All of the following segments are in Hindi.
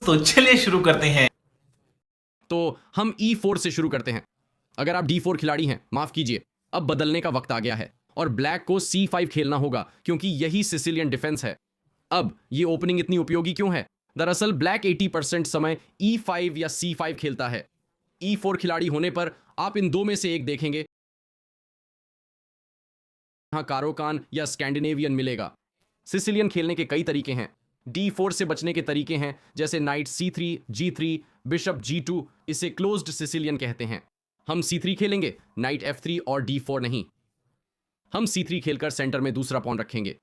तो चलिए शुरू करते हैं। तो हम E4 से शुरू करते हैं। अगर आप D4 खिलाड़ी हैं, माफ कीजिए, अब बदलने का वक्त आ गया है और ब्लैक को C5 खेलना होगा क्योंकि यही सिसिलियन डिफेंस है। अब ये ओपनिंग इतनी उपयोगी क्यों है? दरअसल ब्लैक 80% समय E5 या C5 खेलता है। E4 खिलाड़ी होने पर आप इन दो में से एक देखेंगे। यहां कारोकान या स्कैंडिनेवियन मिलेगा। सिसिलियन खेलने के कई तरीके हैं। D4 से बचने के तरीके हैं जैसे night C3, G3, bishop G2, इसे क्लोज्ड सिसिलियन कहते हैं। हम C3 खेलेंगे, नाइट F3 और D4 नहीं। हम C3 खेलकर सेंटर में दूसरा पॉन रखेंगे।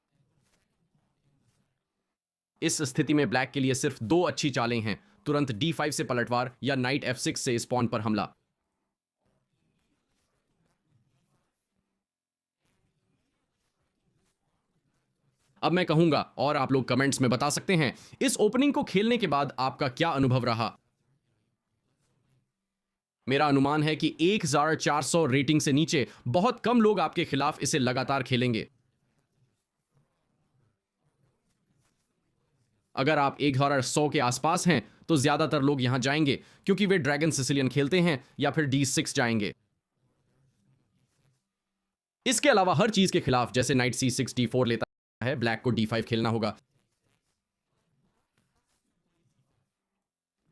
इस स्थिति में ब्लैक के लिए सिर्फ दो अच्छी चालें हैं, तुरंत D5 से पलटवार या नाइट F6 से इस पॉन पर हमला। अब मैं कहूंगा और आप लोग कमेंट्स में बता सकते हैं इस ओपनिंग को खेलने के बाद आपका क्या अनुभव रहा। मेरा अनुमान है कि 1400 रेटिंग से नीचे बहुत कम लोग आपके खिलाफ इसे लगातार खेलेंगे। अगर आप 1100 के आसपास हैं तो ज्यादातर लोग यहां जाएंगे क्योंकि वे ड्रैगन सिसिलियन खेलते हैं या फिर D6 जाएंगे। इसके अलावा हर चीज के खिलाफ जैसे नाइट C6 D4 लेता है, ब्लैक को D5 खेलना होगा,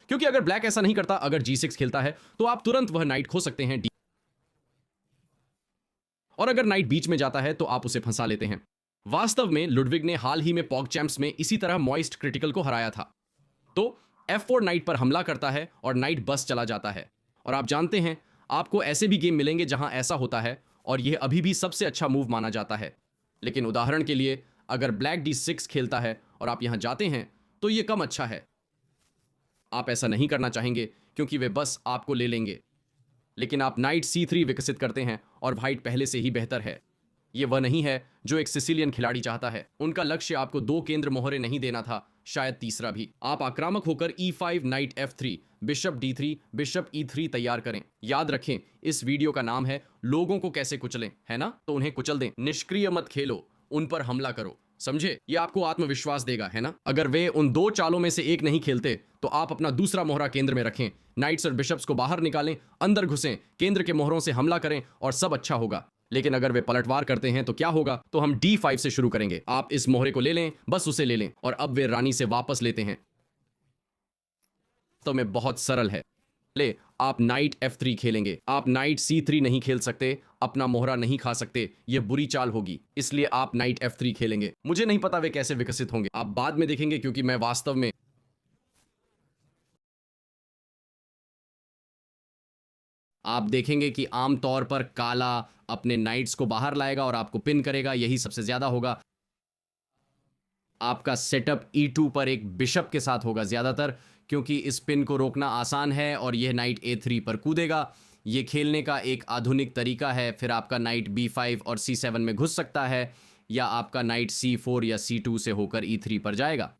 क्योंकि अगर ब्लैक ऐसा नहीं करता, अगर G6 खेलता है तो आप तुरंत वह नाइट खो सकते हैं। और अगर नाइट बीच में जाता है तो आप उसे फंसा लेते हैं। वास्तव में लुडविग ने हाल ही में पॉग चैंप्स में इसी तरह मॉइस्ट क्रिटिकल को हराया था। तो F4 नाइट पर हमला करता है और नाइट बस चला जाता है। और आप जानते हैं आपको ऐसे भी गेम मिलेंगे जहां ऐसा होता है और यह अभी भी सबसे अच्छा मूव माना जाता है। लेकिन उदाहरण के लिए अगर ब्लैक D6 खेलता है और आप यहां जाते हैं तो यह कम अच्छा है। आप ऐसा नहीं करना चाहेंगे क्योंकि वे बस आपको ले लेंगे। लेकिन आप नाइट C3 विकसित करते हैं और व्हाइट पहले से ही बेहतर है। यह वह नहीं है जो एक सिसिलियन खिलाड़ी चाहता है। उनका लक्ष्य आपको दो केंद्र मोहरे नहीं देना था, शायद तीसरा भी। आप आक्रामक होकर E5 night F3, bishop D3, bishop E3 तैयार करें। याद रखें इस वीडियो का नाम है लोगों को कैसे कुचलें, है ना? तो उन्हें कुचल दें। निष्क्रिय मत खेलो, उन पर हमला करो। समझे? यह आपको आत्मविश्वास देगा, है ना? अगर वे उन दो चालों में से एक नहीं खेलते तो आप अपना दूसरा मोहरा केंद्र में रखें, नाइट्स और बिशप्स को बाहर निकालें, अंदर घुसें, केंद्र के मोहरों से हमला करें और सब अच्छा होगा। लेकिन अगर वे पलटवार करते हैं तो क्या होगा? तो हम D5 से शुरू करेंगे। आप इस मोहरे को ले लें, बस उसे ले लें और अब वे रानी से वापस लेते हैं। तो में बहुत सरल है। ले, आप नाइट F3 खेलेंगे। आप नाइट C3 नहीं खेल सकते, अपना मोहरा नहीं खा सकते, यह बुरी चाल होगी। इसलिए आप नाइट F3 खेलेंगे। मुझे नहीं पता वे कैसे विकसित होंगे, आप बाद में देखेंगे क्योंकि मैं वास्तव में आप देखेंगे कि आमतौर पर काला अपने नाइट्स को बाहर लाएगा और आपको पिन करेगा, यही सबसे ज्यादा होगा। आपका सेटअप E2 पर एक बिशप के साथ होगा ज्यादातर, क्योंकि इस पिन को रोकना आसान है और यह नाइट A3 पर कूदेगा। यह खेलने का एक आधुनिक तरीका है। फिर आपका नाइट B5 और C7 में घुस सकता है या आपका नाइट C4 या C2 से होकर E3 पर जाएगा।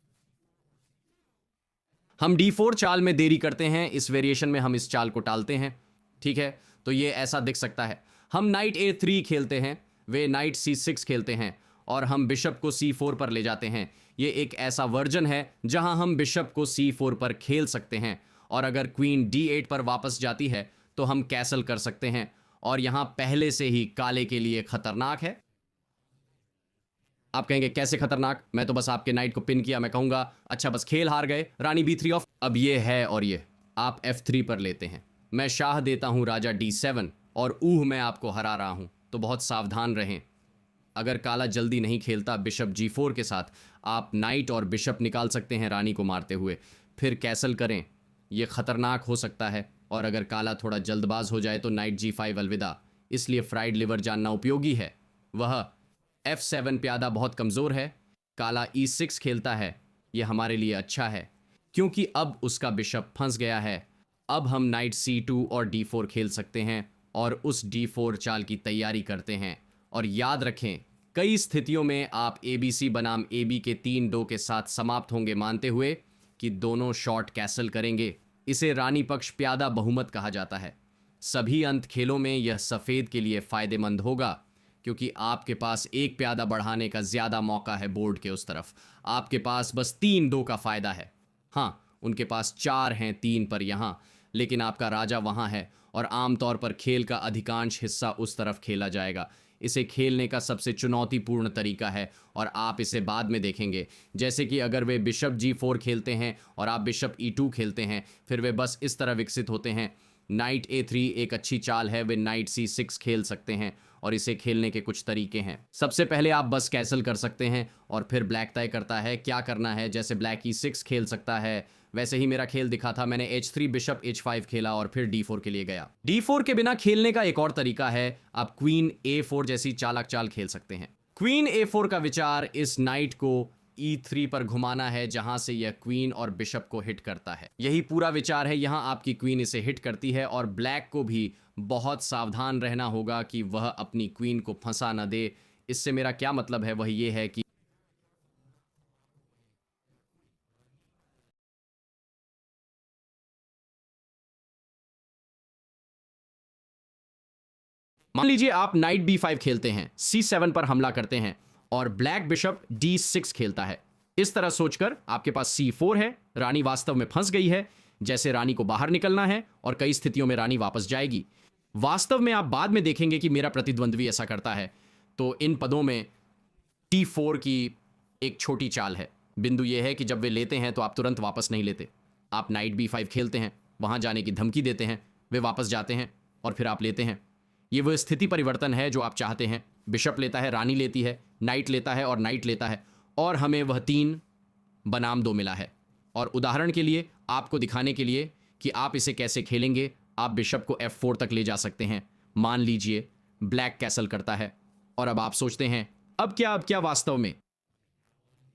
हम D4 चाल में देरी करते हैं, इस वेरिएशन में हम इस चाल को टालते हैं। ठीक है, तो ये ऐसा दिख सकता है। हम नाइट A3 खेलते हैं, वे नाइट C6 खेलते हैं और हम बिशप को C4 पर ले जाते हैं। ये एक ऐसा वर्जन है जहां हम बिशप को C4 पर खेल सकते हैं और अगर क्वीन D8 पर वापस जाती है तो हम कैसल कर सकते हैं और यहां पहले से ही काले के लिए खतरनाक है। आप कहेंगे कैसे खतरनाक? मैं तो बस आपके नाइट को पिन किया। मैं कहूंगा अच्छा बस खेल हार गए, रानी B3 ऑफ। अब ये है और ये आप F3 पर लेते हैं। मैं शाह देता हूं राजा D7 और मैं आपको हरा रहा हूं, तो बहुत सावधान रहें। अगर काला जल्दी नहीं खेलता बिशप G4 के साथ, आप नाइट और बिशप निकाल सकते हैं रानी को मारते हुए, फिर कैसल करें। यह खतरनाक हो सकता है और अगर काला थोड़ा जल्दबाज हो जाए तो नाइट G5 अलविदा। इसलिए फ्राइड लिवर जानना उपयोगी है। वह F7 प्यादा बहुत कमज़ोर है। काला E6 खेलता है, यह हमारे लिए अच्छा है क्योंकि अब उसका बिशप फंस गया है। अब हम नाइट C2 और D4 खेल सकते हैं और उस D4 चाल की तैयारी करते हैं। और याद रखें कई स्थितियों में आप ABC बनाम AB के 3-2 के साथ समाप्त होंगे, मानते हुए कि दोनों शॉट कैसल करेंगे। इसे रानी पक्ष प्यादा बहुमत कहा जाता है। सभी अंत खेलों में यह सफ़ेद के लिए फ़ायदेमंद होगा क्योंकि आपके पास एक प्यादा बढ़ाने का ज़्यादा मौका है बोर्ड के उस तरफ। आपके पास बस 3-2 का फ़ायदा है। हाँ, उनके पास 4 हैं 3 पर यहाँ, लेकिन आपका राजा वहाँ है और आमतौर पर खेल का अधिकांश हिस्सा उस तरफ खेला जाएगा। इसे खेलने का सबसे चुनौतीपूर्ण तरीका है और आप इसे बाद में देखेंगे। जैसे कि अगर वे बिशप G4 खेलते हैं और आप बिशप E2 खेलते हैं, फिर वे बस इस तरह विकसित होते हैं। नाइट A3 एक अच्छी चाल है, वे नाइट C6 खेल सकते हैं और इसे खेलने के कुछ तरीके हैं। सबसे पहले आप बस कैसल कर सकते हैं और फिर ब्लैक तय करता है क्या करना है। जैसे ब्लैक E6 खेल सकता है, वैसे ही मेरा खेल दिखा था। मैंने H3 बिशप H5 खेला और फिर D4 के लिए गया। D4 के बिना खेलने का एक और तरीका है, आप क्वीन A4 जैसी चालाक चाल खेल सकते हैं। क्वीन A4 का विचार इस नाइट को E3 पर घुमाना है, जहां से यह क्वीन और बिशप को हिट करता है। यही पूरा विचार है। यहां आपकी क्वीन इसे हिट करती है और ब्लैक को भी बहुत सावधान रहना होगा कि वह अपनी क्वीन को फंसा न दे। इससे मेरा क्या मतलब है, वह यह है कि मान लीजिए आप नाइट B5 खेलते हैं, C7 पर हमला करते हैं और ब्लैक बिशप D6 खेलता है। इस तरह सोचकर आपके पास C4 है, रानी वास्तव में फंस गई है। जैसे रानी को बाहर निकलना है और कई स्थितियों में रानी वापस जाएगी। वास्तव में आप बाद में देखेंगे कि मेरा प्रतिद्वंद्वी ऐसा करता है। तो इन पदों में T4 की एक छोटी चाल है। बिंदु यह है कि जब वे लेते हैं तो आप तुरंत वापस नहीं लेते। आप नाइट B5 खेलते हैं, वहां जाने की धमकी देते हैं, वे वापस जाते हैं और फिर आप लेते हैं। ये वह स्थिति परिवर्तन है जो आप चाहते हैं। बिशप लेता है, रानी लेती है, नाइट लेता है और नाइट लेता है, और हमें वह 3 बनाम 2 मिला है। और उदाहरण के लिए आपको दिखाने के लिए कि आप इसे कैसे खेलेंगे, आप बिशप को F4 तक ले जा सकते हैं। मान लीजिए ब्लैक कैसल करता है और अब आप सोचते हैं अब क्या वास्तव में।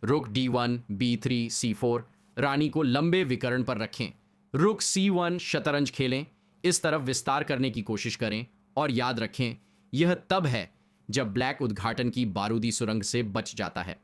रुक D1 B3 C4, रानी को लंबे विकर्ण पर रखें। रुक C1 शतरंज खेलें, इस तरफ विस्तार करने की कोशिश करें और याद रखें यह तब है जब ब्लैक उद्घाटन की बारूदी सुरंग से बच जाता है।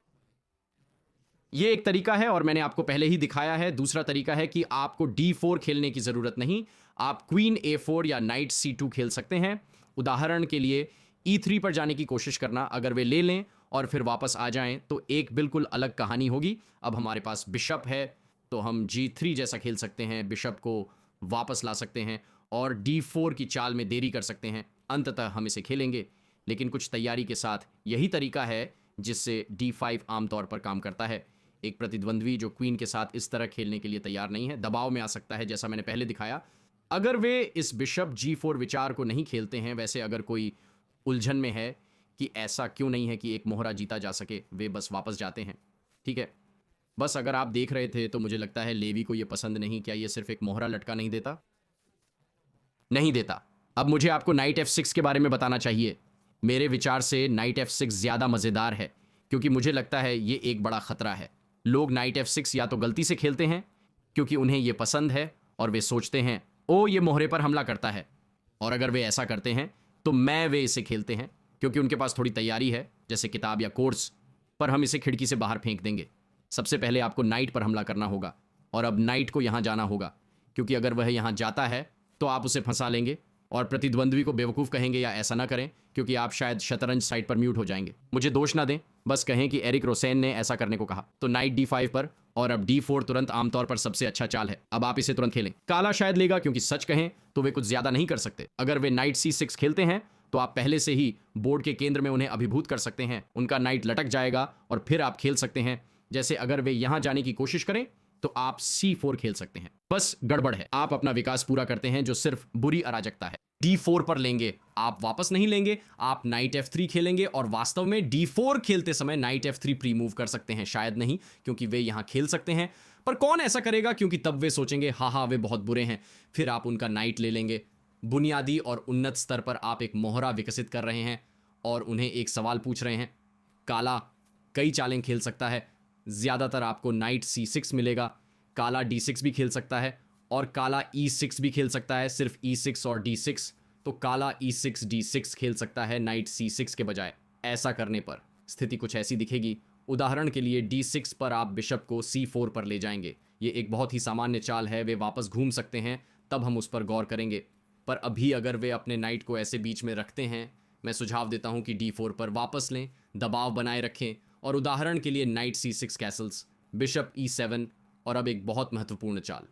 यह एक तरीका है और मैंने आपको पहले ही दिखाया है। दूसरा तरीका है कि आपको D4 खेलने की जरूरत नहीं, आप क्वीन A4 या नाइट C2 खेल सकते हैं। उदाहरण के लिए E3 पर जाने की कोशिश करना, अगर वे ले लें और फिर वापस आ जाएं तो एक बिल्कुल अलग कहानी होगी। अब हमारे पास बिशप है तो हम G3 जैसा खेल सकते हैं, बिशप को वापस ला सकते हैं और D4 की चाल में देरी कर सकते हैं। अंततः हम इसे खेलेंगे, लेकिन कुछ तैयारी के साथ। यही तरीका है जिससे D5 आमतौर पर काम करता है। एक प्रतिद्वंद्वी जो क्वीन के साथ इस तरह खेलने के लिए तैयार नहीं है, दबाव में आ सकता है, जैसा मैंने पहले दिखाया। अगर वे इस बिशप G4 विचार को नहीं खेलते हैं, वैसे अगर कोई उलझन में है कि ऐसा क्यों नहीं है कि एक मोहरा जीता जा सके, वे बस वापस जाते हैं। ठीक है, बस अगर आप देख रहे थे तो मुझे लगता है लेवी को यह पसंद नहीं। क्या यह सिर्फ एक मोहरा लटका नहीं देता? नहीं देता। अब मुझे आपको नाइट F6 के बारे में बताना चाहिए। मेरे विचार से नाइट F6 ज्यादा मजेदार है क्योंकि मुझे लगता है ये एक बड़ा खतरा है। लोग नाइट F6 या तो गलती से खेलते हैं क्योंकि उन्हें यह पसंद है और वे सोचते हैं ओ ये मोहरे पर हमला करता है, और अगर वे ऐसा करते हैं तो वे इसे खेलते हैं क्योंकि उनके पास थोड़ी तैयारी है, जैसे किताब या कोर्स। पर हम इसे खिड़की से बाहर फेंक देंगे। सबसे पहले आपको नाइट पर हमला करना होगा और अब नाइट को यहां जाना होगा, क्योंकि अगर वह यहां जाता है तो आप उसे फंसा लेंगे और प्रतिद्वंद्वी को बेवकूफ़ कहेंगे। या ऐसा ना करें क्योंकि आप शायद शतरंज साइट पर म्यूट हो जाएंगे। मुझे दोष ना दें, बस कहें कि एरिक रोसेन ने ऐसा करने को कहा। तो नाइट D5 पर और अब D4 तुरंत आमतौर पर सबसे अच्छा चाल है। अब आप इसे तुरंत खेलें। काला शायद लेगा क्योंकि सच कहें तो वे कुछ ज्यादा नहीं कर सकते। अगर वे नाइट C6 खेलते हैं तो आप पहले से ही बोर्ड के केंद्र में उन्हें अभिभूत कर सकते हैं। उनका नाइट लटक जाएगा और फिर आप खेल सकते हैं। जैसे अगर वे यहां जाने की कोशिश करें तो आप C4 खेल सकते हैं। बस गड़बड़ है, आप अपना विकास पूरा करते हैं जो सिर्फ बुरी अराजकता है। D4 पर लेंगे, आप वापस नहीं लेंगे, आप नाइट F3 खेलेंगे और वास्तव में D4 खेलते समय नाइट F3 प्री मूव कर सकते हैं। शायद नहीं, क्योंकि वे यहां खेल सकते हैं, पर कौन ऐसा करेगा? क्योंकि तब वे सोचेंगे हाँ वे बहुत बुरे हैं। फिर आप उनका नाइट ले लेंगे। बुनियादी और उन्नत स्तर पर आप एक मोहरा विकसित कर रहे हैं और उन्हें एक सवाल पूछ रहे हैं। काला कई चालें खेल सकता है, ज्यादातर आपको नाइट C6 मिलेगा। काला D6 भी खेल सकता है और काला E6 भी खेल सकता है, सिर्फ E6 और D6। तो काला E6 D6 खेल सकता है नाइट C6 के बजाय। ऐसा करने पर स्थिति कुछ ऐसी दिखेगी। उदाहरण के लिए D6 पर आप बिशप को C4 पर ले जाएंगे। ये एक बहुत ही सामान्य चाल है, वे वापस घूम सकते हैं, तब हम उस पर गौर करेंगे। पर अभी अगर वे अपने नाइट को ऐसे बीच में रखते हैं, मैं सुझाव देता हूं कि D4 पर वापस लें, दबाव बनाए रखें और उदाहरण के लिए night C6 Castle's, bishop E7 और अब एक बहुत महत्वपूर्ण चाल।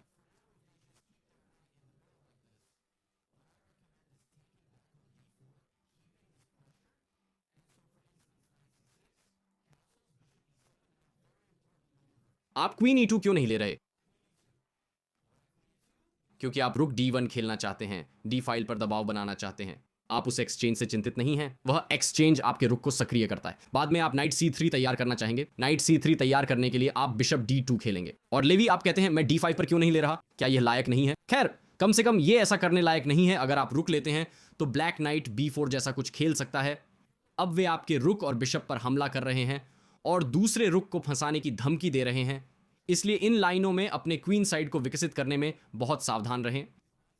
आप क्वीन E2 क्यों नहीं ले रहे? क्योंकि आप रुक D1 खेलना चाहते हैं, D फाइल पर दबाव बनाना चाहते हैं। आप उस एक्सचेंज से चिंतित नहीं हैं। वह एक्सचेंज आपके रुक को सक्रिय करता है। बाद में आप नाइट C3 तैयार करना चाहेंगे। नाइट C3 तैयार करने के लिए आप बिशप D2 खेलेंगे। और लेवी आप कहते हैं मैं D5 पर क्यों नहीं ले रहा? क्या यह लायक नहीं है? खैर, कम से कम ये ऐसा करने लायक नहीं है। अगर आप रुक लेते हैं तो ब्लैक नाइट B4 जैसा कुछ खेल सकता है। अब वे आपके रुक और बिशप पर हमला कर रहे हैं और दूसरे रुक को फंसाने की धमकी दे रहे हैं। इसलिए इन लाइनों में अपने क्वीन साइड को विकसित करने में बहुत सावधान रहें।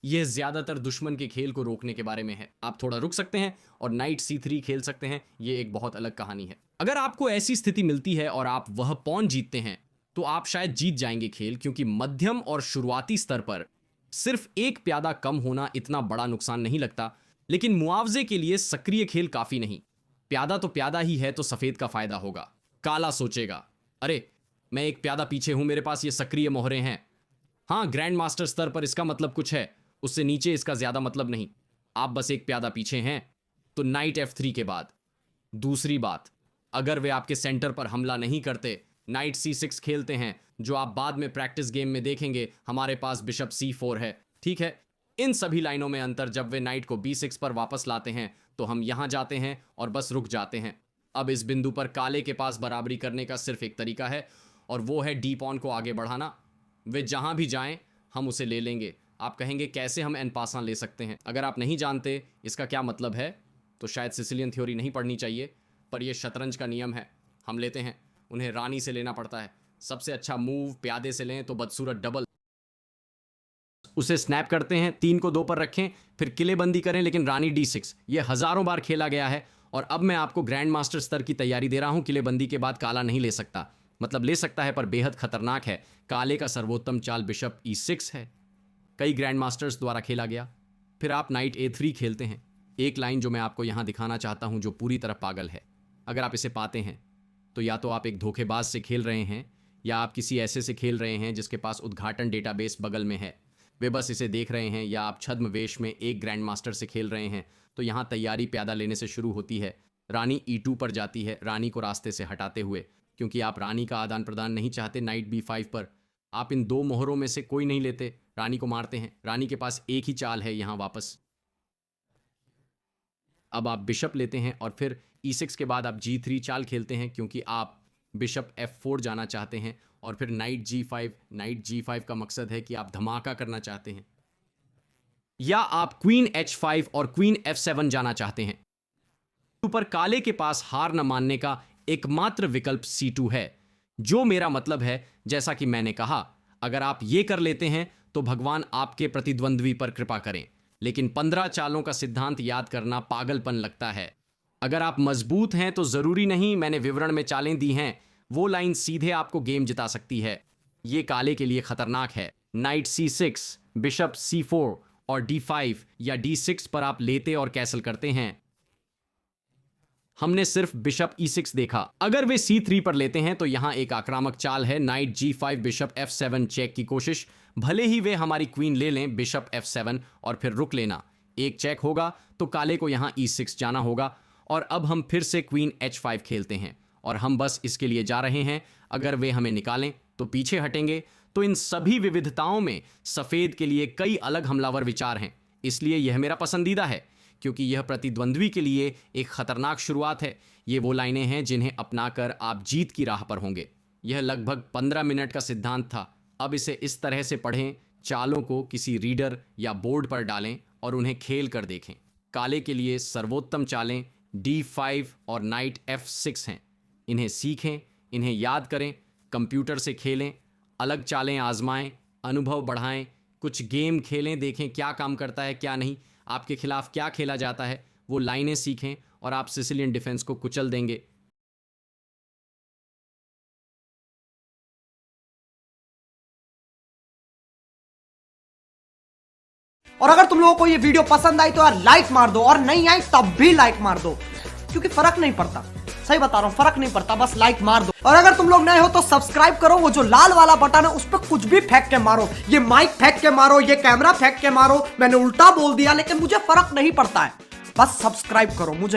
यह ज्यादातर दुश्मन के खेल को रोकने के बारे में है। आप थोड़ा रुक सकते हैं और नाइट C3 खेल सकते हैं। यह एक बहुत अलग कहानी है। अगर आपको ऐसी स्थिति मिलती है और आप वह पॉन जीतते हैं तो आप शायद जीत जाएंगे खेल, क्योंकि मध्यम और शुरुआती स्तर पर सिर्फ एक प्यादा कम होना इतना बड़ा नुकसान नहीं लगता, लेकिन मुआवजे के लिए सक्रिय खेल काफी नहीं। प्यादा तो प्यादा ही है, तो सफेद का फायदा होगा। काला सोचेगा, अरे मैं एक प्यादा पीछे हूं, मेरे पास ये सक्रिय मोहरे हैं। हाँ, ग्रैंड मास्टर स्तर पर इसका मतलब कुछ है, उससे नीचे इसका ज्यादा मतलब नहीं। आप बस एक प्यादा पीछे हैं। तो नाइट F3 के बाद दूसरी बात, अगर वे आपके सेंटर पर हमला नहीं करते, नाइट C6 खेलते हैं, जो आप बाद में प्रैक्टिस गेम में देखेंगे। हमारे पास बिशप C4 है, ठीक है। इन सभी लाइनों में अंतर, जब वे नाइट को B6 पर वापस लाते हैं तो हम यहां जाते हैं और बस रुक जाते हैं। अब इस बिंदु पर काले के पास बराबरी करने का सिर्फ एक तरीका है, और वो है D पॉन को आगे बढ़ाना। वे जहां भी जाएं हम उसे ले लेंगे। आप कहेंगे कैसे हम एन पासा ले सकते हैं? अगर आप नहीं जानते इसका क्या मतलब है तो शायद सिसिलियन थ्योरी नहीं पढ़नी चाहिए, पर यह शतरंज का नियम है। हम लेते हैं, उन्हें रानी से लेना पड़ता है। सबसे अच्छा मूव प्यादे से लें तो बदसूरत डबल, उसे स्नैप करते हैं, 3 को 2 पर रखें, फिर किलेबंदी करें, लेकिन रानी D6 यह हजारों बार खेला गया है। और अब मैं आपको ग्रैंड मास्टर स्तर की तैयारी दे रहा हूं। किलेबंदी के बाद काला नहीं ले सकता, मतलब ले सकता है पर बेहद खतरनाक है। काले का सर्वोत्तम चाल बिशप E6 है, कई ग्रैंड मास्टर्स द्वारा खेला गया। फिर आप नाइट A3 खेलते हैं। एक लाइन जो मैं आपको यहां दिखाना चाहता हूं, जो पूरी तरह पागल है। अगर आप इसे पाते हैं तो या तो आप एक धोखेबाज से खेल रहे हैं, या आप किसी ऐसे से खेल रहे हैं जिसके पास उद्घाटन डेटाबेस बगल में है। वे बस इसे देख रहे हैं, या आप छद्म वेश में एक ग्रैंड मास्टर से खेल रहे हैं। तो यहां तैयारी प्यादा लेने से शुरू होती है। रानी E2 पर जाती है, रानी को रास्ते से हटाते हुए, क्योंकि आप रानी का आदान प्रदान नहीं चाहते। नाइट B5 पर आप इन 2 मोहरों में से कोई नहीं लेते, रानी को मारते हैं। रानी के पास एक ही चाल है यहां वापस। अब आप बिशप लेते हैं और फिर E6 के बाद आप G3 चाल खेलते हैं, क्योंकि आप बिशप F4 जाना चाहते हैं। और फिर नाइट G5। नाइट G5 का मकसद है कि आप धमाका करना चाहते हैं, या आप क्वीन H5 और क्वीन F7 जाना चाहते हैं। ऊपर काले के पास हार न मानने का एकमात्र विकल्प C2 है, जो मेरा मतलब है, जैसा कि मैंने कहा, अगर आप ये कर लेते हैं तो भगवान आपके प्रतिद्वंद्वी पर कृपा करें। लेकिन 15 चालों का सिद्धांत याद करना पागलपन लगता है। अगर आप मजबूत हैं तो जरूरी नहीं मैंने विवरण में चालें दी हैं, वो लाइन सीधे आपको गेम जिता सकती है। ये काले के लिए खतरनाक है। नाइट C6, बिशप C4 और D5 या D6 पर आप लेते और कैसल करते हैं। हमने सिर्फ बिशप E6 देखा। अगर वे C3 पर लेते हैं तो यहां एक आक्रामक चाल है, night G5 bishop F7 check की कोशिश। भले ही वे हमारी क्वीन ले लें, बिशप F7 और फिर रुक लेना, एक चेक होगा तो काले को यहां E6 जाना होगा। और अब हम फिर से क्वीन H5 खेलते हैं और हम बस इसके लिए जा रहे हैं। अगर वे हमें निकालें तो पीछे हटेंगे। तो इन सभी विविधताओं में सफेद के लिए कई अलग हमलावर विचार हैं, इसलिए यह मेरा पसंदीदा है, क्योंकि यह प्रतिद्वंद्वी के लिए एक खतरनाक शुरुआत है। ये वो लाइनें हैं जिन्हें अपनाकर आप जीत की राह पर होंगे। यह लगभग 15 मिनट का सिद्धांत था। अब इसे इस तरह से पढ़ें, चालों को किसी रीडर या बोर्ड पर डालें और उन्हें खेल कर देखें। काले के लिए सर्वोत्तम चालें D5 और नाइट F6 हैं। इन्हें सीखें, इन्हें याद करें, कंप्यूटर से खेलें, अलग चालें आजमाएं, अनुभव बढ़ाएं, कुछ गेम खेलें, देखें क्या काम करता है क्या नहीं, आपके खिलाफ क्या खेला जाता है, वो लाइनें सीखें और आप सिसिलियन डिफेंस को कुचल देंगे। और अगर तुम लोगों को ये वीडियो पसंद आई तो यार लाइक मार दो, और नहीं आई तब भी लाइक मार दो, क्योंकि फर्क नहीं पड़ता। सही बता रहा हूँ, फर्क नहीं पड़ता, बस लाइक मार दो। और अगर तुम लोग नए हो तो सब्सक्राइब करो, वो जो लाल वाला बटन है उस पर कुछ भी फेंक के मारो, ये माइक फेंक के मारो, ये कैमरा फेंक के मारो, मैंने उल्टा बोल दिया लेकिन मुझे फर्क नहीं पड़ता है, बस सब्सक्राइब करो, मुझे